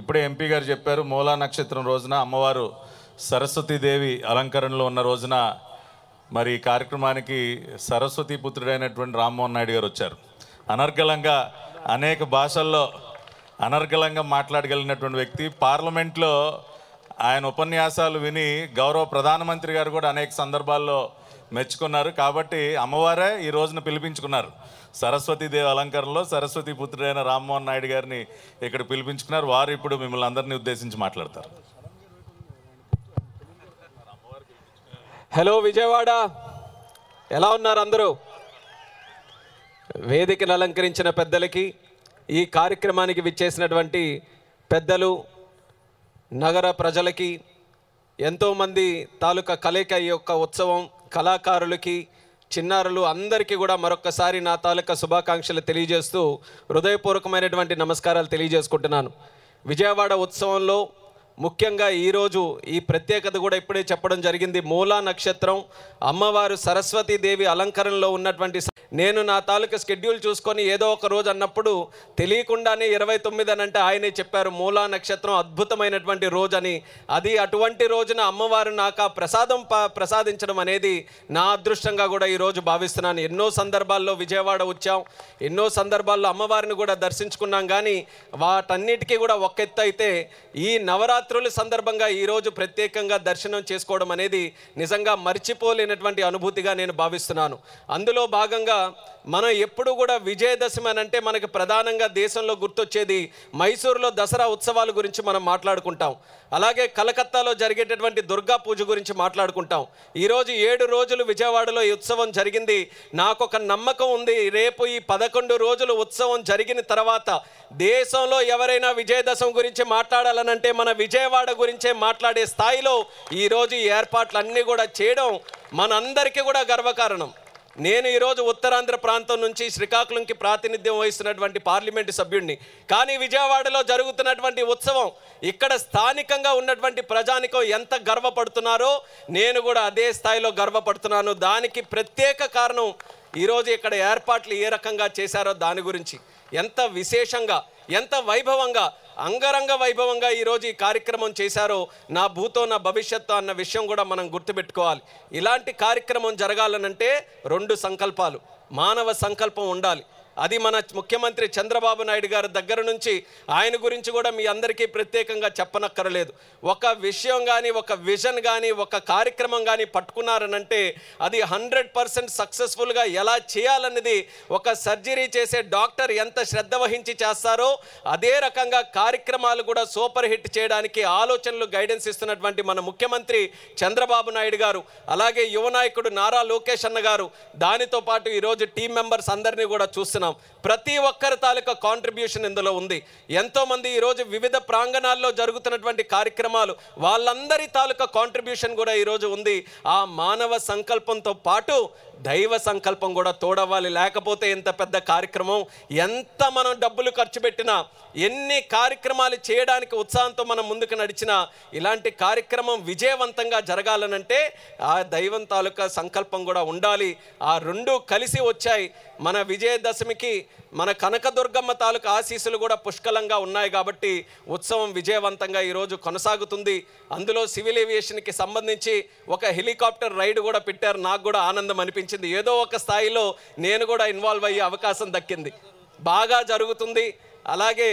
ఇప్పుడే ఎంపీ గారు చెప్పారు, మూలా నక్షత్రం రోజున అమ్మవారు సరస్వతీదేవి అలంకరణలో ఉన్న రోజున మరి ఈ కార్యక్రమానికి సరస్వతీ పుత్రుడైనటువంటి రామ్మోహన్ నాయుడు గారు వచ్చారు. అనర్గళంగా అనేక భాషల్లో అనర్గళంగా మాట్లాడగలిగినటువంటి వ్యక్తి. పార్లమెంట్లో ఆయన ఉపన్యాసాలు విని గౌరవ ప్రధానమంత్రి గారు కూడా అనేక సందర్భాల్లో మెచ్చుకున్నారు. కాబట్టి అమ్మవారే ఈ రోజున పిలిపించుకున్నారు. సరస్వతీదేవి అలంకరణలో సరస్వతీ పుత్రుడైన రామ్మోహన్ నాయుడు గారిని ఇక్కడ పిలిపించుకున్నారు. వారు ఇప్పుడు మిమ్మల్ని అందరినీ ఉద్దేశించి మాట్లాడతారు. హలో విజయవాడ, ఎలా ఉన్నారు అందరూ? వేదికను అలంకరించిన పెద్దలకి, ఈ కార్యక్రమానికి విచ్చేసినటువంటి పెద్దలు, నగర ప్రజలకి, ఎంతోమంది తాలూకా కలయిక ఈ యొక్క ఉత్సవం, కళాకారులకి, చిన్నారులు అందరికీ కూడా మరొక్కసారి నా తాలూకా శుభాకాంక్షలు తెలియజేస్తూ హృదయపూర్వకమైనటువంటి నమస్కారాలు తెలియజేసుకుంటున్నాను. విజయవాడ ఉత్సవంలో ముఖ్యంగా ఈరోజు ఈ ప్రత్యేకత కూడా ఇప్పుడే చెప్పడం జరిగింది. మూలా నక్షత్రం, అమ్మవారు సరస్వతీదేవి అలంకరణలో ఉన్నటువంటి, నేను నా తాలూకా స్కెడ్యూల్ చూసుకొని ఏదో ఒక రోజు అన్నప్పుడు తెలియకుండానే 29 అని అంటే ఆయనే చెప్పారు మూలా నక్షత్రం అద్భుతమైనటువంటి రోజు అని. అది అటువంటి రోజున అమ్మవారు నాకు ఆ ప్రసాదించడం అనేది నా అదృష్టంగా కూడా ఈరోజు భావిస్తున్నాను. ఎన్నో సందర్భాల్లో విజయవాడ వచ్చాం, ఎన్నో సందర్భాల్లో అమ్మవారిని కూడా దర్శించుకున్నాం. కానీ వాటన్నిటికీ కూడా ఒక ఎత్తు అయితే ఈ నవరాత్రుల సందర్భంగా ఈరోజు ప్రత్యేకంగా దర్శనం చేసుకోవడం అనేది నిజంగా మర్చిపోలేనటువంటి అనుభూతిగా నేను భావిస్తున్నాను. అందులో భాగంగా మనం ఎప్పుడు కూడా విజయదశమి అని అంటే మనకి ప్రధానంగా దేశంలో గుర్తొచ్చేది మైసూరులో దసరా ఉత్సవాల గురించి మనం మాట్లాడుకుంటాం. అలాగే కలకత్తాలో జరిగేటటువంటి దుర్గా పూజ గురించి మాట్లాడుకుంటాం. ఈరోజు 7 రోజులు విజయవాడలో ఈ ఉత్సవం జరిగింది. నాకు ఒక నమ్మకం ఉంది, రేపు ఈ 11 రోజులు ఉత్సవం జరిగిన తర్వాత దేశంలో ఎవరైనా విజయదశమి గురించి మాట్లాడాలనంటే మన విజయవాడ గురించే మాట్లాడే స్థాయిలో ఈరోజు ఈ ఏర్పాట్లన్నీ కూడా చేయడం మనందరికీ కూడా గర్వకారణం. నేను ఈరోజు ఉత్తరాంధ్ర ప్రాంతం నుంచి శ్రీకాకుళంకి ప్రాతినిధ్యం వహిస్తున్నటువంటి పార్లమెంటు సభ్యుడిని. కానీ విజయవాడలో జరుగుతున్నటువంటి ఉత్సవం ఇక్కడ స్థానికంగా ఉన్నటువంటి ప్రజానికం ఎంత గర్వపడుతున్నారో నేను కూడా అదే స్థాయిలో గర్వపడుతున్నాను. దానికి ప్రత్యేక కారణం ఈరోజు ఇక్కడ ఏర్పాట్లు ఏ రకంగా చేశారో దాని గురించి, ఎంత విశేషంగా, ఎంత వైభవంగా, అంగరంగ వైభవంగా ఈరోజు ఈ కార్యక్రమం చేశారో, నా భూతో నా భవిష్యత్తు అన్న విషయం కూడా మనం గుర్తుపెట్టుకోవాలి. ఇలాంటి కార్యక్రమం జరగాలనంటే 2 సంకల్పాలు, మానవ సంకల్పం ఉండాలి. అది మన ముఖ్యమంత్రి చంద్రబాబు నాయుడు గారి దగ్గర నుంచి ఆయన గురించి కూడా మీ అందరికీ ప్రత్యేకంగా చెప్పనక్కర్లేదు. ఒక విషయం కానీ, ఒక విజన్ కానీ, ఒక కార్యక్రమం కానీ పట్టుకున్నారనంటే అది 100% సక్సెస్ఫుల్గా ఎలా చేయాలన్నది ఒక సర్జరీ చేసే డాక్టర్ ఎంత శ్రద్ధ వహించి చేస్తారో అదే రకంగా కార్యక్రమాలు కూడా సూపర్ హిట్ చేయడానికి ఆలోచనలు, గైడెన్స్ ఇస్తున్నటువంటి మన ముఖ్యమంత్రి చంద్రబాబు నాయుడు గారు, అలాగే యువ నాయకుడు నారా లోకేష్ అన్న గారు, దానితో పాటు ఈరోజు టీం మెంబర్స్ అందరినీ కూడా చూస్తున్నాం. ప్రతి ఒక్కరి తాలూకా కాంట్రిబ్యూషన్ ఇందులో ఉంది. ఎంతోమంది ఈరోజు వివిధ ప్రాంగణాల్లో జరుగుతున్నటువంటి కార్యక్రమాలు, వాళ్ళందరి తాలూకా కాంట్రిబ్యూషన్ కూడా ఈరోజు ఉంది. ఆ మానవ సంకల్పంతో పాటు దైవ సంకల్పం కూడా తోడవ్వాలి. లేకపోతే ఇంత పెద్ద కార్యక్రమం, ఎంత మనం డబ్బులు ఖర్చు పెట్టినా, ఎన్ని కార్యక్రమాలు చేయడానికి ఉత్సాహంతో మనం ముందుకు నడిచినా, ఇలాంటి కార్యక్రమం విజయవంతంగా జరగాలనంటే ఆ దైవం తాలూకా సంకల్పం కూడా ఉండాలి. ఆ 2 కలిసి వచ్చాయి. మన విజయదశమికి మన కనకదుర్గమ్మ తాలూకా ఆశీస్సులు కూడా పుష్కలంగా ఉన్నాయి. కాబట్టి ఉత్సవం విజయవంతంగా ఈరోజు కొనసాగుతుంది. అందులో సివిల్ ఏవియేషన్కి సంబంధించి ఒక హెలికాప్టర్ రైడ్ కూడా పెట్టారు. నాకు కూడా ఆనందం అనిపించింది. ఏదో ఒక స్థాయిలో నేను కూడా ఇన్వాల్వ్ అయ్యే అవకాశం దక్కింది. బాగా జరుగుతుంది. అలాగే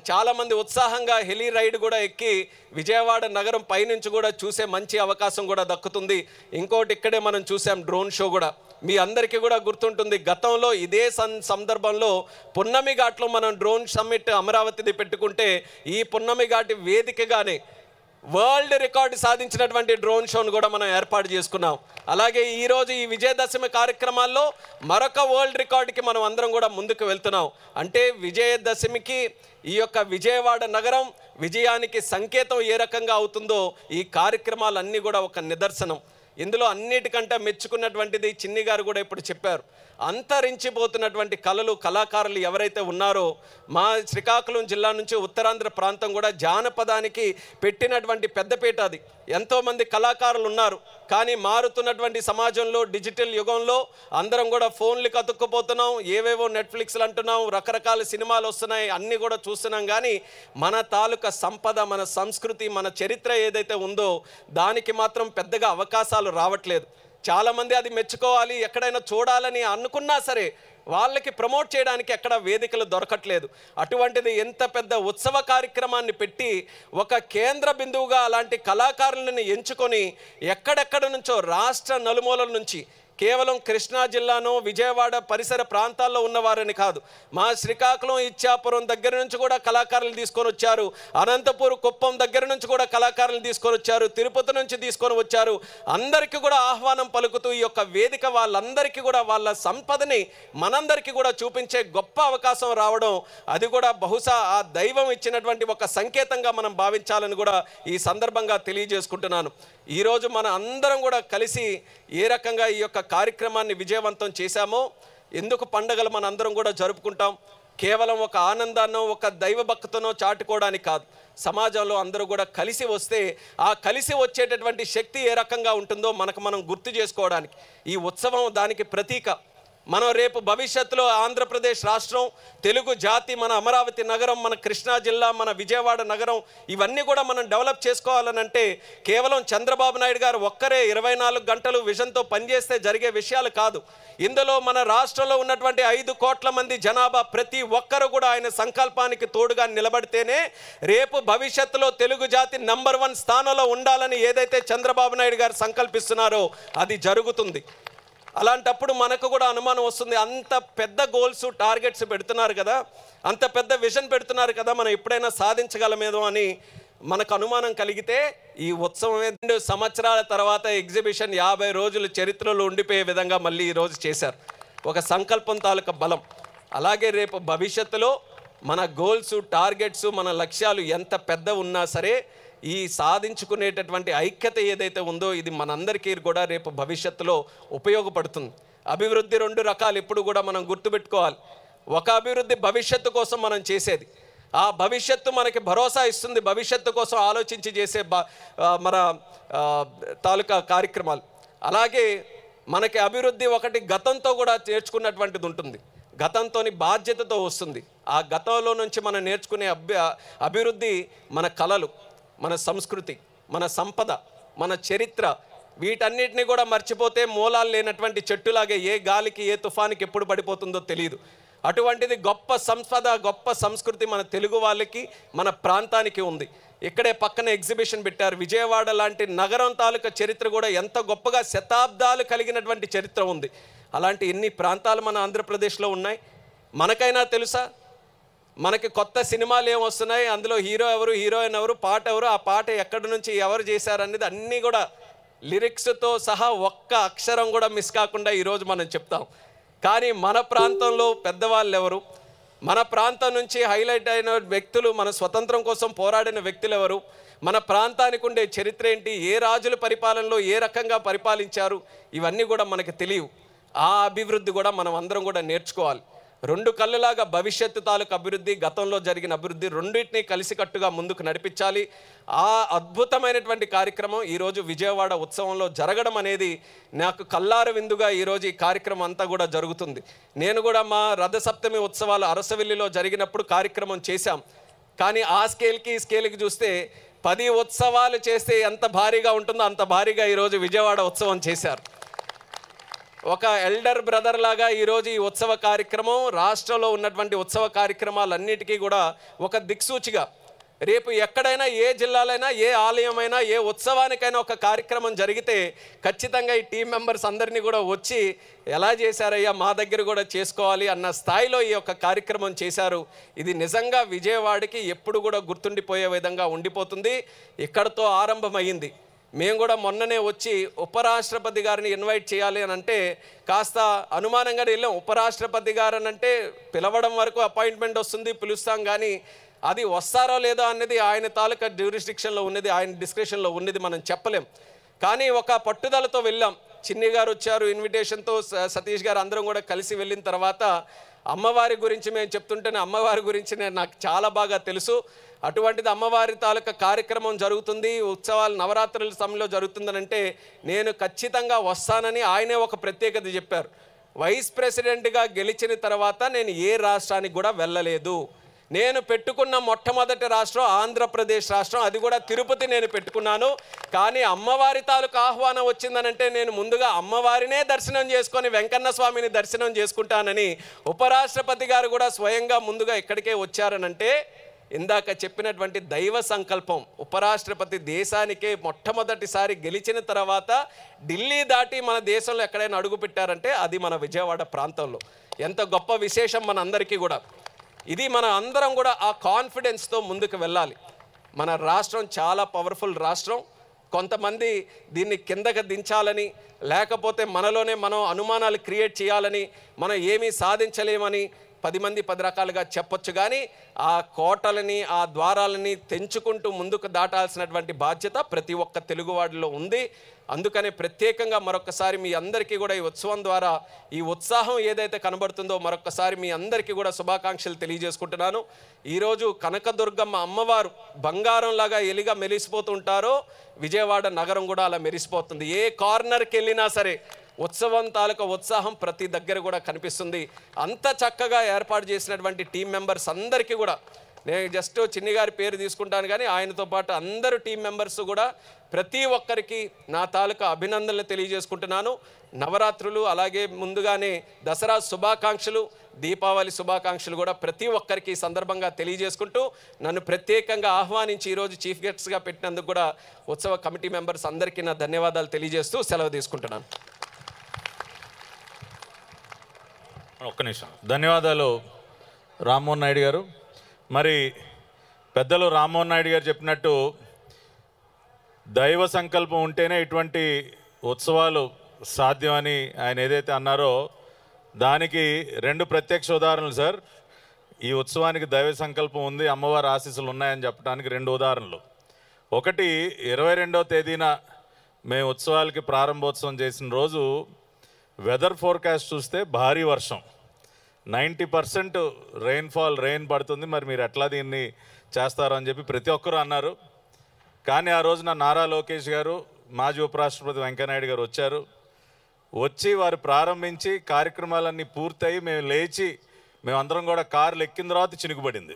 చాలామంది ఉత్సాహంగా హెలి రైడ్ కూడా ఎక్కి విజయవాడ నగరం పైనుంచి కూడా చూసే మంచి అవకాశం కూడా దక్కుతుంది. ఇంకోటి ఇక్కడే మనం చూసాం డ్రోన్ షో కూడా. మీ అందరికీ కూడా గుర్తుంటుంది, గతంలో ఇదే సందర్భంలో పున్నమి ఘాట్లో మనం డ్రోన్ సమ్మిట్ అమరావతిది పెట్టుకుంటే ఈ పున్నమి ఘాటి వేదికగానే వరల్డ్ రికార్డు సాధించినటువంటి డ్రోన్ షోను కూడా మనం ఏర్పాటు చేసుకున్నాం. అలాగే ఈరోజు ఈ విజయదశమి కార్యక్రమాల్లో మరొక వరల్డ్ రికార్డుకి మనం అందరం కూడా ముందుకు వెళ్తున్నాం. అంటే విజయదశమికి ఈ యొక్క విజయవాడ నగరం విజయానికి సంకేతం ఏ రకంగా అవుతుందో ఈ కార్యక్రమాలన్నీ కూడా ఒక నిదర్శనం. ఇందులో అన్నిటికంటే మెచ్చుకున్నటువంటిది చిన్ని గారు కూడా ఇప్పుడు చెప్పారు, అంతరించిపోతున్నటువంటి కళాకారులు ఎవరైతే ఉన్నారో మా శ్రీకాకుళం జిల్లా నుంచి ఉత్తరాంధ్ర ప్రాంతం కూడా జానపదానికి పెట్టినటువంటి పెద్దపీట అది. ఎంతోమంది కళాకారులు ఉన్నారు. కానీ మారుతున్నటువంటి సమాజంలో డిజిటల్ యుగంలో అందరం కూడా ఫోన్లు కతుక్కుపోతున్నాం, ఏవేవో నెట్ఫ్లిక్స్లు అంటున్నాం, రకరకాల సినిమాలు వస్తున్నాయి, అన్నీ కూడా చూస్తున్నాం. కానీ మన తాలూకా సంపద, మన సంస్కృతి, మన చరిత్ర ఏదైతే ఉందో దానికి మాత్రం పెద్దగా అవకాశాలు రావట్లేదు. చాలామంది అది మెచ్చుకోవాలి, ఎక్కడైనా చూడాలని అనుకున్నా సరే వాళ్ళకి ప్రమోట్ చేయడానికి ఎక్కడ వేదికలు దొరకట్లేదు. అటువంటిది ఎంత పెద్ద ఉత్సవ కార్యక్రమాన్ని పెట్టి ఒక కేంద్ర బిందువుగా అలాంటి కళాకారులను ఎంచుకొని ఎక్కడెక్కడ నుంచో రాష్ట్ర నలుమూలల నుంచి, కేవలం కృష్ణా జిల్లాను విజయవాడ పరిసర ప్రాంతాల్లో ఉన్నవారని కాదు, మా శ్రీకాకుళం ఇచ్చాపురం దగ్గర నుంచి కూడా కళాకారులు తీసుకొని వచ్చారు, అనంతపూర్ కుప్పం దగ్గర నుంచి కూడా కళాకారులు తీసుకొని వచ్చారు, తిరుపతి నుంచి తీసుకొని వచ్చారు. అందరికీ కూడా ఆహ్వానం పలుకుతూ ఈ యొక్క వేదిక వాళ్ళందరికీ కూడా వాళ్ళ సంపదని మనందరికీ కూడా చూపించే గొప్ప అవకాశం రావడం, అది కూడా బహుశా ఆ దైవం ఇచ్చినటువంటి ఒక సంకేతంగా మనం భావించాలని కూడా ఈ సందర్భంగా తెలియజేసుకుంటున్నాను. ఈరోజు మన అందరం కూడా కలిసి ఏ రకంగా ఈ యొక్క కార్యక్రమాన్ని విజయవంతం చేశామో, ఎందుకు పండుగలు మన అందరం కూడా జరుపుకుంటాం, కేవలం ఒక ఆనందాన్నో ఒక దైవభక్తితోనో చాటుకోవడానికి కాదు, సమాజంలో అందరూ కూడా కలిసి వస్తే ఆ కలిసి వచ్చేటటువంటి శక్తి ఏ రకంగా ఉంటుందో మనం గుర్తు చేసుకోవడానికి ఈ ఉత్సవం దానికి ప్రతీక. మనం రేపు భవిష్యత్తులో ఆంధ్రప్రదేశ్ రాష్ట్రం, తెలుగు జాతి, మన అమరావతి నగరం, మన కృష్ణా జిల్లా, మన విజయవాడ నగరం, ఇవన్నీ కూడా మనం డెవలప్ చేసుకోవాలనంటే కేవలం చంద్రబాబు నాయుడు గారు ఒక్కరే 24 గంటలు విజన్తో పనిచేస్తే జరిగే విషయాలు కాదు. ఇందులో మన రాష్ట్రంలో ఉన్నటువంటి 5 కోట్ల మంది జనాభా ప్రతి ఒక్కరు కూడా ఆయన సంకల్పానికి తోడుగా నిలబడితేనే రేపు భవిష్యత్తులో తెలుగు జాతి నంబర్ 1 స్థానంలో ఉండాలని ఏదైతే చంద్రబాబు నాయుడు గారు సంకల్పిస్తున్నారో అది జరుగుతుంది. అలాంటప్పుడు మనకు కూడా అనుమానం వస్తుంది, అంత పెద్ద గోల్స్ టార్గెట్స్ పెడుతున్నారు కదా, అంత పెద్ద విజన్ పెడుతున్నారు కదా, మనం ఎప్పుడైనా సాధించగలమేదో అని మనకు అనుమానం కలిగితే ఈ ఉత్సవం 2 సంవత్సరాల తర్వాత ఎగ్జిబిషన్ 50 రోజులు చరిత్రలో ఉండిపోయే విధంగా మళ్ళీ ఈరోజు చేశారు. ఒక సంకల్పం తాలూకా బలం. అలాగే రేపు భవిష్యత్తులో మన గోల్స్, టార్గెట్స్, మన లక్ష్యాలు ఎంత పెద్ద ఉన్నా సరే ఈ సాధించుకునేటటువంటి ఐక్యత ఏదైతే ఉందో ఇది మనందరికీ కూడా రేపు భవిష్యత్తులో ఉపయోగపడుతుంది. అభివృద్ధి 2 రకాలు ఎప్పుడు కూడా మనం గుర్తుపెట్టుకోవాలి. ఒక అభివృద్ధి భవిష్యత్తు కోసం మనం చేసేది, ఆ భవిష్యత్తు మనకి భరోసా ఇస్తుంది, భవిష్యత్తు కోసం ఆలోచించి చేసే మన తాలూకా కార్యక్రమాలు. అలాగే మనకి అభివృద్ధి ఒకటి గతంతో కూడా నేర్చుకున్నటువంటిది ఉంటుంది, గతంతోని బాధ్యతతో వస్తుంది. ఆ గతంలో నుంచి మనం నేర్చుకునే అభివృద్ధి మన కళలు, మన సంస్కృతి, మన సంపద, మన చరిత్ర, వీటన్నిటిని కూడా మర్చిపోతే మూలాలు లేనటువంటి చెట్టులాగే ఏ గాలికి ఏ తుఫానికి ఎప్పుడు పడిపోతుందో తెలియదు. అటువంటిది గొప్ప సంపద, గొప్ప సంస్కృతి మన తెలుగు వాళ్ళకి, మన ప్రాంతానికి ఉంది. ఇక్కడే పక్కన ఎగ్జిబిషన్ పెట్టారు. విజయవాడ లాంటి నగరం తాలూకా చరిత్ర కూడా ఎంత గొప్పగా శతాబ్దాలు కలిగినటువంటి చరిత్ర ఉంది. అలాంటి ఎన్ని ప్రాంతాలు మన ఆంధ్రప్రదేశ్లో ఉన్నాయి. మనకైనా తెలుసా? మనకి కొత్త సినిమాలు ఏమొస్తున్నాయి, అందులో హీరో ఎవరు, హీరోయిన్ ఎవరు, పాట ఎవరు, ఆ పాట ఎక్కడి నుంచి ఎవరు చేశారు అనేది అన్నీ కూడా లిరిక్స్తో సహా ఒక్క అక్షరం కూడా మిస్ కాకుండా ఈరోజు మనం చెప్తాం. కానీ మన ప్రాంతంలో పెద్దవాళ్ళు ఎవరు, మన ప్రాంతం నుంచి హైలైట్ అయిన వ్యక్తులు, మన స్వతంత్రం కోసం పోరాడిన వ్యక్తులు ఎవరు, మన ప్రాంతానికి ఉండే చరిత్ర ఏంటి, ఏ రాజుల పరిపాలనలో ఏ రకంగా పరిపాలించారు, ఇవన్నీ కూడా మనకు తెలియవు. ఆ అభివృద్ధి కూడా మనం అందరం కూడా నేర్చుకోవాలి. 2 కళ్ళలాగా భవిష్యత్తు తాలూకు అభివృద్ధి, గతంలో జరిగిన అభివృద్ధి రెండింటినీ కలిసికట్టుగా ముందుకు నడిపించాలి. ఆ అద్భుతమైనటువంటి కార్యక్రమం ఈరోజు విజయవాడ ఉత్సవంలో జరగడం అనేది నాకు కల్లారు విందుగా ఈరోజు ఈ కార్యక్రమం అంతా కూడా జరుగుతుంది. నేను కూడా మా రథసప్తమి ఉత్సవాలు అరసవిల్లిలో జరిగినప్పుడు కార్యక్రమం చేశాం. కానీ ఆ స్కేల్కి ఈ స్కేల్కి చూస్తే 10 ఉత్సవాలు చేస్తే ఎంత భారీగా ఉంటుందో అంత భారీగా ఈరోజు విజయవాడ ఉత్సవం చేశారు. ఒక ఎల్డర్ బ్రదర్ లాగా ఈరోజు ఈ ఉత్సవ కార్యక్రమం రాష్ట్రంలో ఉన్నటువంటి ఉత్సవ కార్యక్రమాలన్నిటికీ కూడా ఒక దిక్సూచిగా, రేపు ఎక్కడైనా ఏ జిల్లాలైనా ఏ ఆలయమైనా ఏ ఉత్సవానికైనా ఒక కార్యక్రమం జరిగితే ఖచ్చితంగా ఈ టీం మెంబర్స్ అందరినీ కూడా వచ్చి ఎలా చేశారయ్యా మా దగ్గర కూడా చేసుకోవాలి అన్న స్థాయిలో ఈ యొక్క కార్యక్రమం చేశారు. ఇది నిజంగా విజయవాడకి ఎప్పుడు కూడా గుర్తుండిపోయే విధంగా ఉండిపోతుంది. ఇక్కడతో ఆరంభమైంది. మేము కూడా మొన్ననే వచ్చి ఉపరాష్ట్రపతి గారిని ఇన్వైట్ చేయాలి అని అంటే కాస్త అనుమానంగా వెళ్ళాం. ఉపరాష్ట్రపతి గారు అని అంటే పిలవడం వరకు అపాయింట్మెంట్ వస్తుంది, పిలుస్తాం, కానీ అది వస్తారో లేదో అనేది ఆయన తాలూకా జ్యూరిస్డిక్షన్లో ఉన్నది, ఆయన డిస్క్రిప్షన్లో ఉన్నది, మనం చెప్పలేం. కానీ ఒక పట్టుదలతో వెళ్ళాం. చిన్ని గారు వచ్చారు ఇన్విటేషన్తో, సతీష్ గారు అందరం కూడా కలిసి వెళ్ళిన తర్వాత అమ్మవారి గురించి మేము చెప్తుంటేనే అమ్మవారి గురించి నాకు చాలా బాగా తెలుసు. అటువంటిది అమ్మవారి తాలూకా కార్యక్రమం జరుగుతుంది, ఉత్సవాలు నవరాత్రుల సమయంలో జరుగుతుందనంటే నేను ఖచ్చితంగా వస్తానని ఆయనే ఒక ప్రత్యేకత చెప్పారు. వైస్ ప్రెసిడెంట్గా గెలిచిన తర్వాత నేను ఏ రాష్ట్రానికి కూడా వెళ్ళలేదు. నేను పెట్టుకున్న మొట్టమొదటి రాష్ట్రం ఆంధ్రప్రదేశ్ రాష్ట్రం, అది కూడా తిరుపతి నేను పెట్టుకున్నాను. కానీ అమ్మవారి తాలూకు ఆహ్వానం వచ్చిందనంటే నేను ముందుగా అమ్మవారినే దర్శనం చేసుకొని వెంకన్న స్వామిని దర్శనం చేసుకుంటానని ఉపరాష్ట్రపతి గారు కూడా స్వయంగా ముందుగా ఇక్కడికే వచ్చారనంటే ఇందాక చెప్పినటువంటి దైవ సంకల్పం. ఉపరాష్ట్రపతి దేశానికే మొట్టమొదటిసారి గెలిచిన తర్వాత ఢిల్లీ దాటి మన దేశంలో ఎక్కడైనా అడుగు పెట్టారంటే అది మన విజయవాడ ప్రాంతంలో. ఎంత గొప్ప విశేషం మన అందరికీ కూడా. ఇది మన అందరం కూడా ఆ కాన్ఫిడెన్స్తో ముందుకు వెళ్ళాలి. మన రాష్ట్రం చాలా పవర్ఫుల్ రాష్ట్రం. కొంతమంది దీన్ని కిందకి దించాలని, లేకపోతే మనలోనే మనం అనుమానాలు క్రియేట్ చేయాలని, మనం ఏమీ సాధించలేమని 10 మంది 10 రకాలుగా చెప్పొచ్చు. కానీ ఆ కోటలని, ఆ ద్వారాలని తెంచుకుంటూ ముందుకు దాటాల్సినటువంటి బాధ్యత ప్రతి ఒక్క తెలుగువాడిలో ఉంది. అందుకనే ప్రత్యేకంగా మరొకసారి మీ అందరికీ కూడా ఈ ఉత్సవం ద్వారా ఈ ఉత్సాహం ఏదైతే కనబడుతుందో మరొకసారి మీ అందరికీ కూడా శుభాకాంక్షలు తెలియజేసుకుంటున్నాను. ఈరోజు కనకదుర్గమ్మ అమ్మవారు బంగారంలాగా ఎలిగా మెరిసిపోతుంటారో విజయవాడ నగరం కూడా అలా మెరిసిపోతుంది. ఏ కార్నర్కి వెళ్ళినా సరే ఉత్సవం తాలూకా ఉత్సాహం ప్రతి దగ్గర కూడా కనిపిస్తుంది. అంత చక్కగా ఏర్పాటు చేసినటువంటి టీం మెంబర్స్ అందరికీ కూడా నేను జస్ట్ చిన్ని గారి పేరు తీసుకుంటాను, కానీ ఆయనతో పాటు అందరూ టీం మెంబర్స్ కూడా ప్రతి ఒక్కరికి నా తాలూకా అభినందనలు తెలియజేసుకుంటున్నాను. నవరాత్రులు అలాగే ముందుగానే దసరా శుభాకాంక్షలు, దీపావళి శుభాకాంక్షలు కూడా ప్రతి ఒక్కరికి ఈ సందర్భంగా తెలియజేసుకుంటూ నన్ను ప్రత్యేకంగా ఆహ్వానించి ఈరోజు చీఫ్ గెస్ట్గా పెట్టినందుకు కూడా ఉత్సవ కమిటీ మెంబర్స్ అందరికీ నా ధన్యవాదాలు తెలియజేస్తూ సెలవు తీసుకుంటున్నాను. ఒక్క నిమిషం. ధన్యవాదాలు రామ్మోహన్ నాయుడు గారు. మరి పెద్దలు రామ్మోహన్ నాయుడు గారు చెప్పినట్టు దైవ సంకల్పం ఉంటేనే ఇటువంటి ఉత్సవాలు సాధ్యమని ఆయన ఏదైతే అన్నారో దానికి 2 ప్రత్యక్ష ఉదాహరణలు సార్. ఈ ఉత్సవానికి దైవ సంకల్పం ఉంది, అమ్మవారి ఆశీస్సులు ఉన్నాయని చెప్పడానికి 2 ఉదాహరణలు. ఒకటి 22వ తేదీన మేము ఉత్సవాలకి ప్రారంభోత్సవం చేసిన రోజు వెదర్ ఫోర్కాస్ట్ చూస్తే భారీ వర్షం, 90% రెయిన్ పడుతుంది, మరి మీరు ఎట్లా దీన్ని చేస్తారో అని చెప్పి ప్రతి ఒక్కరూ అన్నారు. కానీ ఆ రోజున నారా లోకేష్ గారు, మాజీ ఉపరాష్ట్రపతి వెంకయ్యనాయుడు గారు వచ్చి వారు ప్రారంభించి కార్యక్రమాలన్నీ పూర్తయి మేము లేచి మేమందరం కూడా కార్లు ఎక్కిన తర్వాత చినుకుపడింది.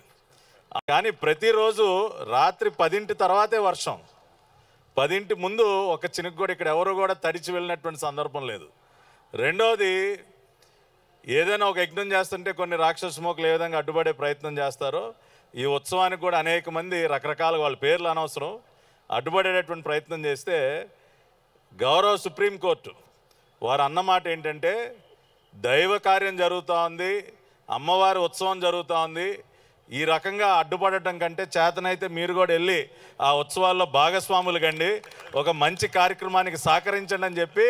కానీ ప్రతిరోజు రాత్రి 10 తర్వాతే వర్షం, 10 ముందు ఒక చినుకు కూడా ఇక్కడ ఎవరు కూడా తడిచి వెళ్ళినటువంటి సందర్భం లేదు. రెండోది, ఏదైనా ఒక యజ్ఞం చేస్తుంటే కొన్ని రాక్షస మోకలు ఏ విధంగా అడ్డుపడే ప్రయత్నం చేస్తారో ఈ ఉత్సవానికి కూడా అనేక మంది రకరకాల వాళ్ళ పేర్లు అనవసరం అడ్డుపడేటటువంటి ప్రయత్నం చేస్తే గౌరవ సుప్రీంకోర్టు వారు అన్నమాట ఏంటంటే దైవ కార్యం జరుగుతూ ఉంది, అమ్మవారి ఉత్సవం జరుగుతూ ఉంది, ఈ రకంగా అడ్డుపడటం కంటే చేతనైతే మీరు కూడా వెళ్ళి ఆ ఉత్సవాల్లో భాగస్వాములు కండి, ఒక మంచి కార్యక్రమానికి సహకరించండి అని చెప్పి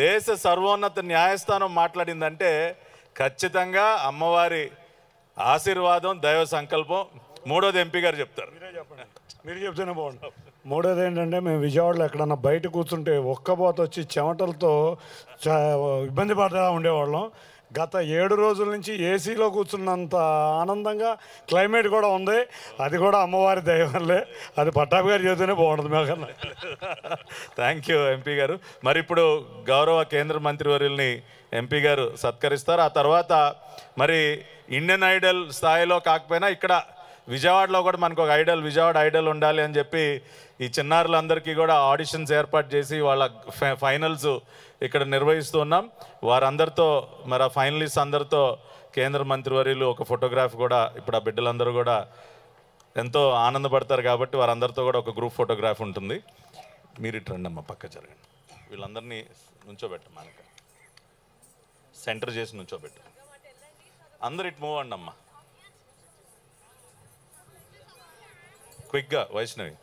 దేశ సర్వోన్నత న్యాయస్థానం మాట్లాడిందంటే ఖచ్చితంగా అమ్మవారి ఆశీర్వాదం, దైవ సంకల్పం. మూడోది ఎంపీ గారు చెప్తారు. మీరు చెప్తేనే బాగుంటుంది. మూడోది ఏంటంటే మేము విజయవాడలో ఎక్కడన్నా బయట కూర్చుంటే ఒక్కబోత వచ్చి చెమటలతో ఇబ్బంది పడతా ఉండేవాళ్ళం. గత 7 రోజుల నుంచి ఏసీలో కూర్చున్నంత ఆనందంగా క్లైమేట్ కూడా ఉంది. అది కూడా అమ్మవారి దైవంలే. అది పట్టాభి గారు చెబితేనే బాగుంటుంది మాకన్నా. థ్యాంక్ యూ ఎంపీ గారు. మరి ఇప్పుడు గౌరవ కేంద్ర మంత్రివర్యుల్ని ఎంపీ గారు సత్కరిస్తారు. ఆ తర్వాత మరి ఇండియన్ ఐడల్ స్థాయిలో కాకపోయినా ఇక్కడ విజయవాడలో కూడా మనకు ఒక విజయవాడ ఐడల్ ఉండాలి అని చెప్పి ఈ చిన్నారులందరికీ కూడా ఆడిషన్స్ ఏర్పాటు చేసి వాళ్ళ ఫైనల్స్ ఇక్కడ నిర్వహిస్తూ ఉన్నాం. వారందరితో మరి ఆ ఫైనలిస్ట్ అందరితో కేంద్ర మంత్రివర్యులు ఒక ఫోటోగ్రాఫ్ కూడా ఇప్పుడు ఆ బిడ్డలందరూ కూడా ఎంతో ఆనందపడతారు కాబట్టి వారందరితో కూడా ఒక గ్రూప్ ఫోటోగ్రాఫ్ ఉంటుంది. మీరు ఇటు రండి అమ్మ, పక్క జరగండి. వీళ్ళందరినీ నుంచోబెట్టమ్మా, మనకి సెంటర్ చేసి నుంచోబెట్టు. అందరు ఇటు మూవ్ అండి అమ్మ, క్విక్గా. వైష్ణవి